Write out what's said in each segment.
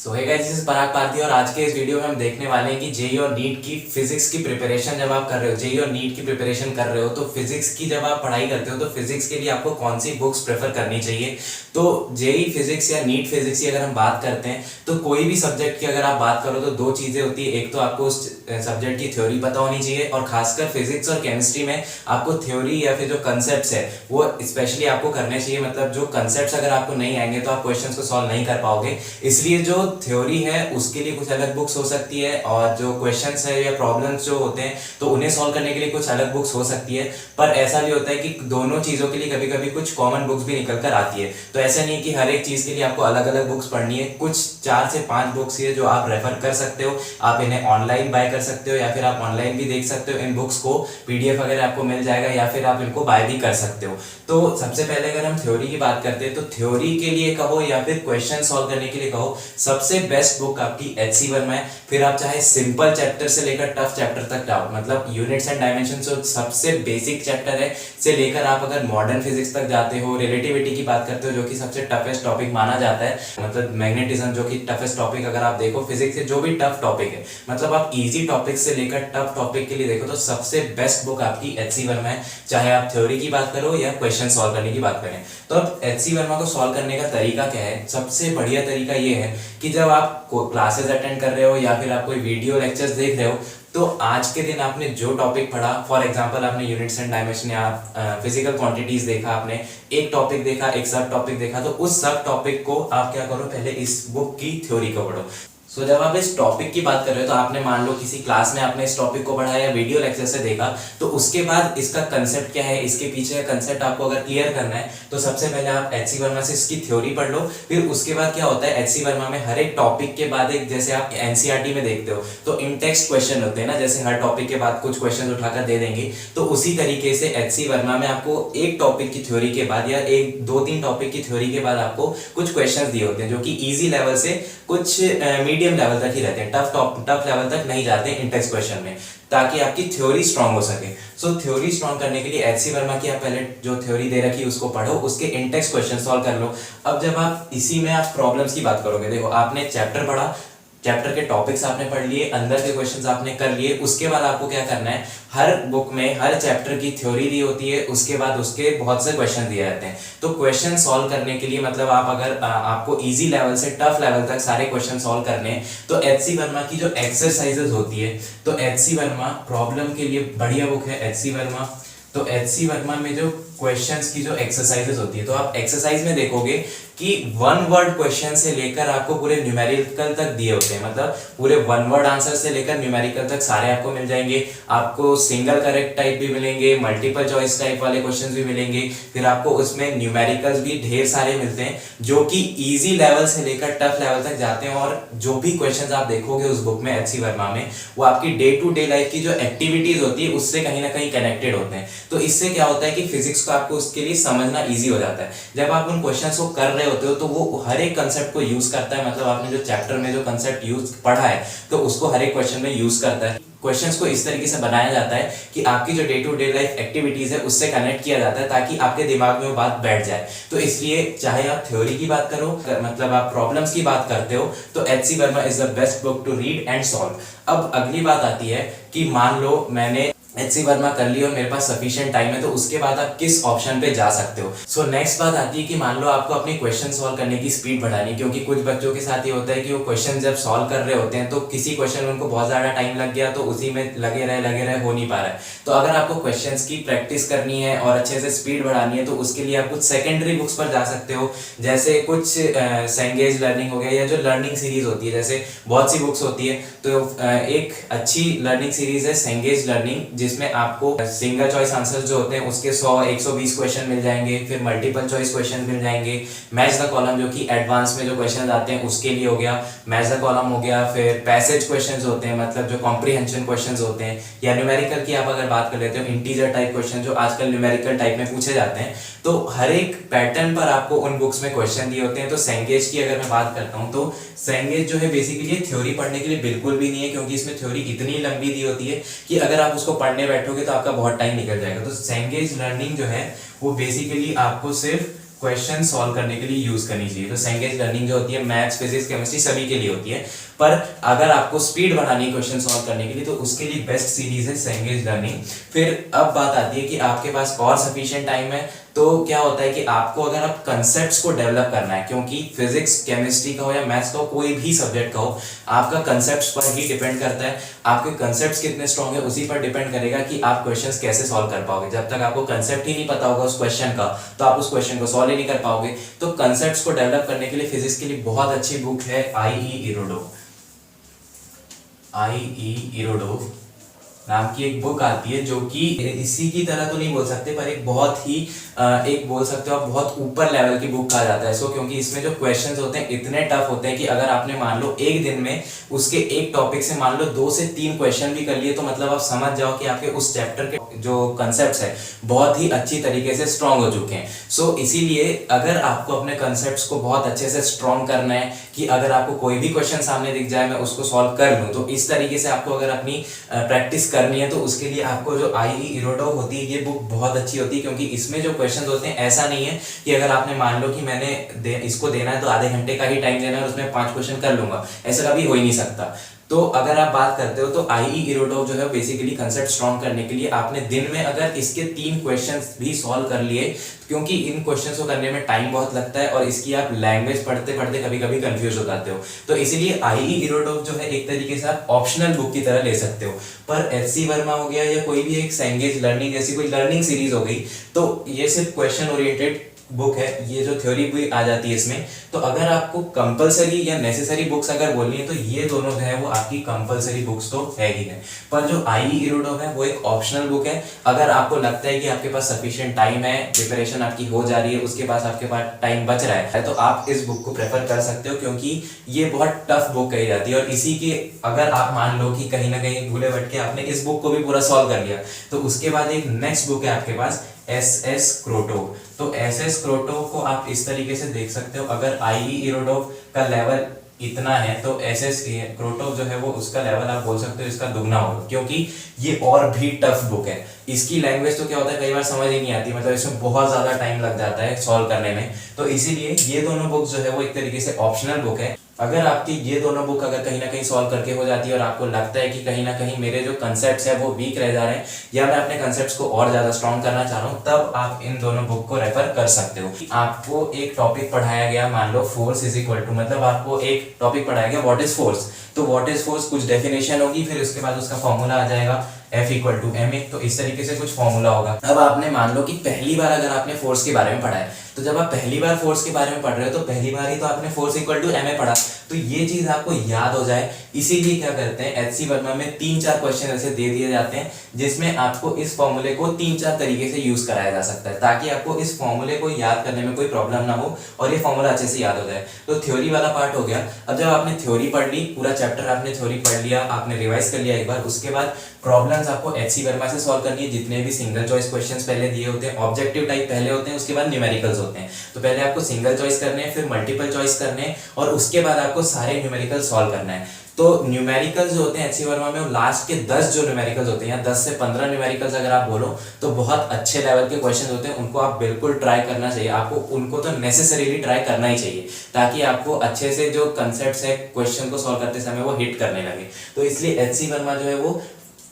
So hey guys, this is Parag Pardhi और आज के इस वीडियो में हम देखने वाले हैं कि जेईई और नीट की फिजिक्स की प्रिपरेशन जब आप कर रहे हो, जेईई और नीट की प्रिपरेशन कर रहे हो तो फिजिक्स की जब आप पढ़ाई करते हो तो फिजिक्स के लिए आपको कौन सी बुक्स प्रेफर करनी चाहिए। तो जेईई फिजिक्स या नीट फिजिक्स की अगर हम बात करते हैं तो कोई भी सब्जेक्ट की अगर आप बात करो तो दो चीजें होती है। एक तो आपको उस सब्जेक्ट की थ्योरी पता होनी चाहिए और खासकर फिजिक्स और केमिस्ट्री में आपको थ्योरी या फिर जो कंसेप्ट है वो स्पेशली आपको करने चाहिए। मतलब जो कंसेप्ट अगर आपको नहीं आएंगे तो आप क्वेश्चन को सॉल्व नहीं कर पाओगे। इसलिए जो थ्योरी है उसके लिए कुछ अलग बुक्स हो सकती है और जो क्वेश्चंस है या प्रॉब्लम्स जो होते हैं तो उन्हें सॉल्व करने के लिए कुछ अलग बुक्स हो सकती है। पर ऐसा भी होता है कि दोनों चीजों के लिए कभी कभी कुछ कॉमन बुक्स भी निकल कर आती है। तो ऐसा नहीं कि हर एक चीज के लिए आपको अलग अलग बुक्स पढ़नी है। कुछ 4 से 5 बुक्स है जो आप रेफर कर सकते हो। आप इन्हें ऑनलाइन बाय कर सकते हो या फिर आप ऑनलाइन भी देख सकते हो। इन बुक्स को पीडीएफ वगैरह आपको मिल जाएगा या फिर आप इनको बाय भी कर सकते हो। तो सबसे पहले अगर हम थ्योरी की बात करते हैं तो थ्योरी के लिए कहो या फिर क्वेश्चन सॉल्व करने के लिए कहो, सबसे बेस्ट बुक आपकी एचसी वर्मा है। फिर आप चाहे सिंपल चैप्टर से लेकर टफ चैप्टर तक जाओ, मतलब यूनिट्स एंड डायमेंशन जो सबसे बेसिक चैप्टर है से लेकर आप अगर मॉडर्न फिजिक्स तक जाते हो, रिलेटिविटी की बात करते हो जो कि सबसे टफेस्ट टॉपिक माना जाता है, मतलब मैग्नेटिज्म जो कि टफेस्ट टॉपिक अगर आप देखो फिजिक्स के जो भी टफ टॉपिक है, मतलब आप इजी टॉपिक से लेकर टफ टॉपिक के लिए देखो तो सबसे बेस्ट बुक आपकी एचसी वर्मा है। चाहे आप थ्योरी की बात करो या क्वेश्चन सॉल्व करने की बात करें। तो अब एचसी वर्मा को सॉल्व करने का तरीका क्या है? सबसे बढ़िया तरीका ये है कि जब आप क्लासेस अटेंड कर रहे हो या फिर आप कोई वीडियो लेक्चर्स देख रहे हो तो आज के दिन आपने जो टॉपिक पढ़ा, फॉर एग्जांपल आपने यूनिट्स एंड डायमेंशन या फिजिकल क्वांटिटीज देखा, आपने एक टॉपिक देखा, एक सब टॉपिक देखा, तो उस सब टॉपिक को आप क्या करो, पहले इस बुक की थ्योरी को पढ़ो। सो जब आप इस टॉपिक की बात कर रहे हो तो आपने मान लो किसी क्लास में आपने इस टॉपिक को पढ़ा या वीडियो लेक्चर से देखा, तो उसके बाद इसका कंसेप्ट क्या है, इसके पीछे का कंसेप्ट आपको अगर क्लियर करना है तो सबसे पहले आप एचसी वर्मा से इसकी थ्योरी पढ़ लो। फिर उसके बाद क्या होता है, एचसी वर्मा में हर एक टॉपिक के बाद एक, जैसे आप एनसीईआरटी में देखते हो तो इन टेक्स्ट क्वेश्चन होते हैं ना, जैसे हर टॉपिक के बाद कुछ क्वेश्चन उठाकर दे देंगे, तो उसी तरीके से एचसी वर्मा में आपको एक टॉपिक की थ्योरी के बाद या एक 2-3 टॉपिक की थ्योरी के बाद आपको कुछ क्वेश्चन दिए होते हैं जो कि इजी लेवल से कुछ मीडियम लेवल तक ही रहते हैं, टफ लेवल तक नहीं जाते इन टेक्स्ट क्वेश्चन में, ताकि आपकी थ्योरी स्ट्रांग हो सके। सो थ्योरी स्ट्रांग करने के लिए एचसी वर्मा की आप पहले जो थ्योरी दे रखी है उसको पढ़ो, उसके इन टेक्स्ट क्वेश्चन सॉल्व कर लो। अब जब आप इसी में आप प्रॉब्लम्स की बात करोगे, देखो आपने चैप्टर पढ़ा, चैप्टर के टॉपिक्स आपने पढ़ लिए, अंदर के क्वेश्चंस आपने कर लिए, उसके बाद आपको क्या करना है, हर बुक में हर चैप्टर की थ्योरी दी होती है, उसके बाद उसके बहुत से क्वेश्चन दिए जाते हैं। तो क्वेश्चन सॉल्व करने के लिए, मतलब आप अगर आपको इजी लेवल से टफ लेवल तक सारे क्वेश्चन सॉल्व करने हैं तो एचसी वर्मा की जो एक्सरसाइजेस होती है, तो एचसी वर्मा प्रॉब्लम के लिए बढ़िया बुक है एचसी वर्मा। तो एचसी वर्मा में जो क्वेश्चंस की जो एक्सरसाइजेस होती है, तो आप एक्सरसाइज में देखोगे कि 1 वर्ड क्वेश्चन से लेकर आपको पूरे न्यूमेरिकल तक दिए होते हैं, मतलब पूरे 1 वर्ड आंसर से लेकर न्यूमेरिकल तक सारे आपको मिल जाएंगे। आपको सिंगल करेक्ट टाइप भी मिलेंगे, मल्टीपल चॉइस टाइप वाले क्वेश्चंस भी मिलेंगे, फिर आपको उसमें न्यूमेरिकल्स भी ढेर सारे मिलते हैं जो कि इजी लेवल से लेकर टफ लेवल तक जाते हैं। और जो भी क्वेश्चंस आप देखोगे उस बुक में एचसी वर्मा में, वो आपकी डे टू डे लाइफ की जो एक्टिविटीज होती है उससे कहीं ना कहीं कनेक्टेड होते हैं। तो इससे क्या होता है कि फिजिक्स को आपको उसके लिए समझना ईजी हो जाता है। जब आप उन क्वेश्चंस को कर रहे होते हो तो वो हर एक कंसेप्ट को यूज करता है, मतलब आपने जो चैप्टर में जो कंसेप्ट यूज पढ़ा है तो उसको हर एक क्वेश्चन में यूज करता है। क्वेश्चंस को इस तरीके से बनाया जाता है कि आपकी जो day to day life activities है उससे कनेक्ट किया जाता है ताकि आपके दिमाग में वो बात बैठ जाए। तो इसलिए चाहे आप थ्योरी की बात करो, मतलब आप प्रॉब्लम्स की बात करते हो, तो HC Verma is the best book to read and solve. अब अगली बात आती है कि मान लो मैंने एचसी वर्मा कर ली और मेरे पास सफिशिएंट टाइम है, तो उसके बाद आप किस ऑप्शन पे जा सकते हो। सो नेक्स्ट बात आती है कि मान लो आपको अपनी क्वेश्चन सॉल्व करने की स्पीड बढ़ानी, क्योंकि कुछ बच्चों के साथ ये होता है कि वो क्वेश्चन जब सॉल्व कर रहे होते हैं तो किसी क्वेश्चन में उनको बहुत ज्यादा टाइम लग गया तो उसी में लगे रहे हो नहीं पा रहा है। तो अगर आपको क्वेश्चंस की प्रैक्टिस करनी है और अच्छे से स्पीड बढ़ानी है तो उसके लिए आप कुछ सेकेंडरी बुक्स पर जा सकते हो, जैसे कुछ सेंगेज लर्निंग हो गया या जो लर्निंग सीरीज होती है, जैसे बहुत सी बुक्स होती है। तो एक अच्छी लर्निंग सीरीज है सेंगेज लर्निंग, जिसमें आपको सिंगल चॉइस आंसर जो होते हैं उसके 100-120 क्वेश्चन मिल जाएंगे, फिर मल्टीपल चॉइस क्वेश्चन मिल जाएंगे, मैच द कॉलम जो कि एडवांस में जो क्वेश्चन आते हैं उसके लिए हो गया, मैच द कॉलम हो गया, फिर पैसेज क्वेश्चंस होते हैं, मतलब जो कॉम्प्रिहेंशन क्वेश्चंस होते हैं, या न्यूमेरिकल की आप अगर बात कर लेते हो इंटीजर टाइप क्वेश्चन जो आजकल न्यूमेरिकल टाइप में पूछे जाते हैं, तो हर एक पैटर्न पर आपको उन बुक्स में क्वेश्चन दिए होते हैं। तो सेंगेज की अगर मैं बात करता हूँ तो सेंगेज जो है बेसिकली थ्योरी पढ़ने के लिए बिल्कुल भी नहीं है, क्योंकि इसमें थ्योरी इतनी लंबी दी होती है कि अगर आप उसको पढ़ने बैठोगे तो आपका बहुत टाइम निकल जाएगा। तो सेंगेज लर्निंग जो है वो बेसिकली आपको सिर्फ क्वेश्चन सॉल्व करने के लिए यूज करनी चाहिए। तो सेंगेज लर्निंग जो होती है मैथ्स, फिजिक्स, केमिस्ट्री सभी के लिए होती है, पर अगर आपको स्पीड बढ़ानी है क्वेश्चन सॉल्व करने के लिए तो उसके लिए बेस्ट सीरीज है सेंगेज लर्निंग। फिर अब बात आती है कि आपके पास और सफिशिएंट टाइम है तो क्या होता है कि आपको अगर आप कंसेप्ट्स को डेवलप करना है, क्योंकि फिजिक्स, केमिस्ट्री का हो या मैथ्स का हो, कोई भी सब्जेक्ट का हो, आपका कंसेप्ट्स पर ही डिपेंड करता है। आपके कंसेप्ट्स कितने स्ट्रांग है उसी पर डिपेंड करेगा कि आप क्वेश्चंस कैसे सॉल्व कर पाओगे। जब तक आपको कंसेप्ट ही नहीं पता होगा उस क्वेश्चन का तो आप उस क्वेश्चन को सॉल्व ही नहीं कर पाओगे। तो कंसेप्ट्स को डेवलप करने के लिए फिजिक्स के लिए बहुत अच्छी बुक है आई.ई. इरोडोव नाम की एक बुक आती है, जो कि इसी की तरह तो नहीं बोल सकते पर एक बहुत ही एक बोल सकते हो आप बहुत ऊपर लेवल की बुक कहा जाता है इसको, क्योंकि इसमें जो क्वेश्चंस होते हैं इतने टफ होते हैं कि अगर आपने मान लो एक दिन में उसके एक टॉपिक से मान लो 2 से 3 क्वेश्चन भी कर लिए तो मतलब आप समझ जाओ कि आपके उस चैप्टर के जो कंसेप्ट है बहुत ही अच्छी तरीके से स्ट्रांग हो चुके हैं। सो इसीलिए अगर आपको अपने कंसेप्ट को बहुत अच्छे से स्ट्रांग करना है कि अगर आपको कोई भी क्वेश्चन सामने दिख जाए मैं उसको सॉल्व कर लूँ, तो इस तरीके से आपको अगर अपनी प्रैक्टिस करनी है तो उसके लिए आपको जो आई.ई. इरोडोव होती है ये बुक बहुत अच्छी होती है, क्योंकि इसमें जो क्वेश्चन होते हैं ऐसा नहीं है कि अगर आपने मान लो कि मैंने इसको देना है तो आधे घंटे का ही टाइम देना है और उसमें 5 क्वेश्चन कर लूंगा, ऐसा कभी हो ही नहीं सकता। तो अगर आप बात करते हो तो आई.ई. इरोडोव जो है बेसिकली कंसेप्ट स्ट्रांग करने के लिए आपने दिन में अगर इसके 3 क्वेश्चंस भी सॉल्व कर लिए, क्योंकि इन क्वेश्चंस को करने में टाइम बहुत लगता है और इसकी आप लैंग्वेज पढ़ते पढ़ते कभी कभी कंफ्यूज हो जाते हो, तो इसीलिए आई.ई. इरोडोव जो है एक तरीके से आप ऑप्शनल बुक की तरह ले सकते हो। पर एच.सी. वर्मा हो गया या कोई भी एक सेंगेज लर्निंग जैसी कोई लर्निंग सीरीज हो गई तो ये सिर्फ क्वेश्चन ओरिएंटेड बुक है, ये जो थ्योरी भी आ जाती है इसमें। तो अगर आपको कंपलसरी या नेसेसरी बुक्स अगर बोलनी है तो ये दोनों जो है वो आपकी कंपलसरी बुक्स तो है ही है, पर जो आई.ई. इरोडोव है वो एक ऑप्शनल बुक है। अगर आपको लगता है कि आपके पास सफिशिएंट टाइम है, प्रिपरेशन आपकी हो जा रही है, उसके पास आपके पास टाइम बच रहा है, तो आप इस बुक को प्रेफर कर सकते हो, क्योंकि ये बहुत टफ बुक कही जाती है। और इसी के अगर आप मान लो कि कहीं ना कहीं भूले भटके आपने इस बुक को भी पूरा सॉल्व कर लिया तो उसके बाद एक नेक्स्ट बुक है आपके पास एस.एस. क्रोटोव। तो एस.एस. क्रोटोव को आप इस तरीके से देख सकते हो, अगर आई.ई. इरोडोव का लेवल इतना है तो एस.एस. क्रोटोव जो है वो उसका लेवल आप बोल सकते हो इसका दुगना होगा, क्योंकि ये और भी टफ बुक है। इसकी लैंग्वेज तो क्या होता है कई बार समझ ही नहीं आती, मतलब इसमें बहुत ज्यादा टाइम लग जाता है सॉल्व करने में। तो इसीलिए ये दोनों बुक जो है वो एक तरीके से ऑप्शनल बुक है। अगर आपकी ये दोनों बुक अगर कहीं ना कहीं सॉल्व करके हो जाती है और आपको लगता है कि कहीं ना कहीं मेरे जो कंसेप्ट्स है वो वीक रह जा रहे हैं या मैं अपने कंसेप्ट्स को और ज्यादा स्ट्रॉन्ग करना चाह रहा हूँ, तब आप इन दोनों बुक को रेफर कर सकते हो। आपको एक टॉपिक पढ़ाया गया, मान लो फोर्स इज इक्वल टू, मतलब आपको एक टॉपिक पढ़ाया गया व्हाट इज फोर्स, तो व्हाट इज फोर्स कुछ डेफिनेशन होगी, फिर उसके बाद उसका फॉर्मूला आ जाएगा F equal to m a, तो इस तरीके से कुछ फॉर्मूला होगा। अब आपने मान लो कि पहली बार अगर आपने फोर्स के बारे में पढ़ा है, तो जब आप पहली बार फोर्स के बारे में पढ़ रहे हो तो पहली बार ही तो आपने force equal to m a पढ़ा, तो ये चीज आपको याद हो जाए, इसीलिए क्या करते हैं एच.सी. वर्मा में 3-4 क्वेश्चन ऐसे दे दिए जाते हैं जिसमें आपको इस फॉर्मूले को 3-4 तरीके से यूज कराया जा सकता है, ताकि आपको इस फॉर्मूले को याद करने में कोई प्रॉब्लम ना हो और ये फॉर्मूला अच्छे से याद हो जाए। तो थ्योरी वाला पार्ट हो गया। अब जब आपने थ्योरी पढ़ ली, पूरा चैप्टर आपने थ्योरी पढ़ लिया, आपने रिवाइज कर लिया एक बार, उसके बाद प्रॉब्लम्स आपको एच.सी. वर्मा से सॉल्व करनी है। जितने भी सिंगल चॉइस क्वेश्चंस पहले दिए होते हैं, ऑब्जेक्टिव टाइप पहले होते हैं, उसके बाद न्यूमेरिकल्स होते हैं। तो पहले आपको सिंगल चॉइस करने हैं, फिर मल्टीपल चॉइस करने हैं और उसके बाद आपको सारे न्यूमेरिकल सॉल्व करना है। तो न्यूमेरिकल्स जो होते हैं एच.सी. वर्मा में, वो लास्ट के 10 जो न्यूमेरिकल्स होते हैं या 10 से 15 न्यूमेरिकल्स अगर आप बोलो तो बहुत अच्छे लेवल के क्वेश्चन होते हैं, उनको आप बिल्कुल ट्राई करना चाहिए। आपको उनको तो नेसेसरीली ट्राई करना ही चाहिए, ताकि आपको अच्छे से जो कंसेप्ट्स है क्वेश्चन को सॉल्व करते समय वो हिट करने लगे। तो इसलिए एच.सी. वर्मा जो है वो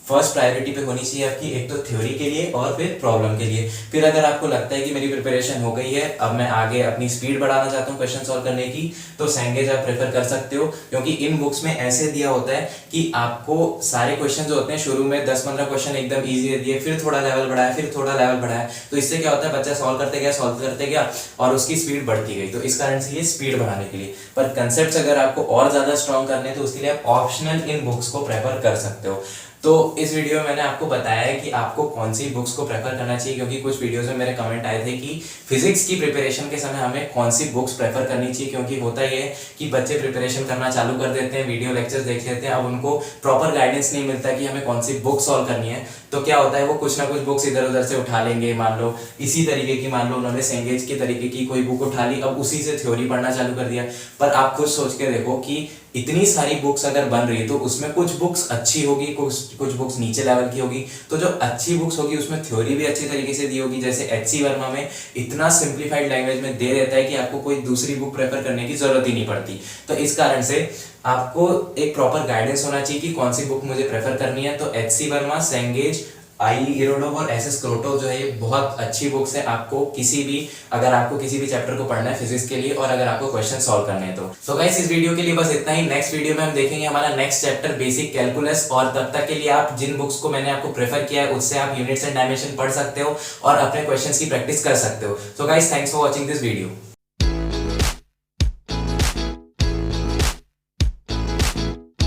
फर्स्ट प्रायोरिटी पे होनी चाहिए आपकी, एक तो थ्योरी के लिए और फिर प्रॉब्लम के लिए। फिर अगर आपको लगता है कि मेरी प्रिपरेशन हो गई है, अब मैं आगे अपनी स्पीड बढ़ाना चाहता हूँ क्वेश्चन सॉल्व करने की, तो सेंगेज आप प्रेफर कर सकते हो, क्योंकि इन बुक्स में ऐसे दिया होता है कि आपको सारे क्वेश्चन जो होते हैं शुरू में 10-15 क्वेश्चन एकदम ईजी दिए, फिर थोड़ा लेवल बढ़ाया, फिर थोड़ा लेवल बढ़ाया, तो इससे क्या होता है बच्चा सॉल्व करते गया और उसकी स्पीड बढ़ती गई। तो इस कारण से ये स्पीड बढ़ाने के लिए। पर कंसेप्ट अगर आपको और ज्यादा स्ट्रॉन्ग करने तो उसके लिए आप ऑप्शनल इन बुक्स को प्रेफर कर सकते हो। तो इस वीडियो में मैंने आपको बताया है कि आपको कौन सी बुक्स को प्रेफर करना चाहिए, क्योंकि कुछ वीडियोस में मेरे कमेंट आए थे कि फिजिक्स की प्रिपरेशन के समय हमें कौन सी बुक्स प्रेफर करनी चाहिए, क्योंकि होता ये है कि बच्चे प्रिपरेशन करना चालू कर देते हैं, वीडियो लेक्चर्स देख लेते हैं, अब उनको प्रॉपर गाइडेंस नहीं मिलता कि हमें कौन सी बुक सॉल्व करनी है। तो क्या होता है वो कुछ ना कुछ बुक्स इधर उधर से उठा लेंगे, मान लो इसी तरीके की, मान लो उन्होंने सेंगेज के तरीके की कोई बुक उठा ली, अब उसी से थ्योरी पढ़ना चालू कर दिया। पर आप खुद सोच के देखो कि इतनी सारी बुक्स अगर बन रही है तो उसमें कुछ बुक्स अच्छी होगी, कुछ बुक्स नीचे लेवल की होगी। तो जो अच्छी बुक्स होगी उसमें थ्योरी भी अच्छी तरीके से दी होगी। जैसे एच.सी. वर्मा में इतना सिंप्लीफाइड लैंग्वेज में दे देता है कि आपको कोई दूसरी बुक प्रेफर करने की जरूरत ही नहीं पड़ती। तो इस कारण से आपको एक प्रॉपर गाइडेंस होना चाहिए कि कौन सी बुक मुझे प्रेफर करनी है। तो एच.सी. वर्मा, सेंगेज, आई इरोडोव और एस.एस. क्रोटो जो है ये बहुत अच्छी बुक्स है। आपको किसी भी चैप्टर को पढ़ना है फिजिक्स के लिए और अगर आपको क्वेश्चन सॉल्व करने हैं तो गाइस इस वीडियो के लिए बस इतना ही। नेक्स्ट वीडियो में हम देखेंगे हमारा नेक्स्ट चैप्टर बेसिक कैलकुलस, और तब तक के लिए आप जिन बुक्स को मैंने आपको प्रेफर किया है उससे आप यूनिट्स एंड डायमेंशन पढ़ सकते हो और अपने क्वेश्चंस की प्रैक्टिस कर सकते हो। So guys thanks for watching this video.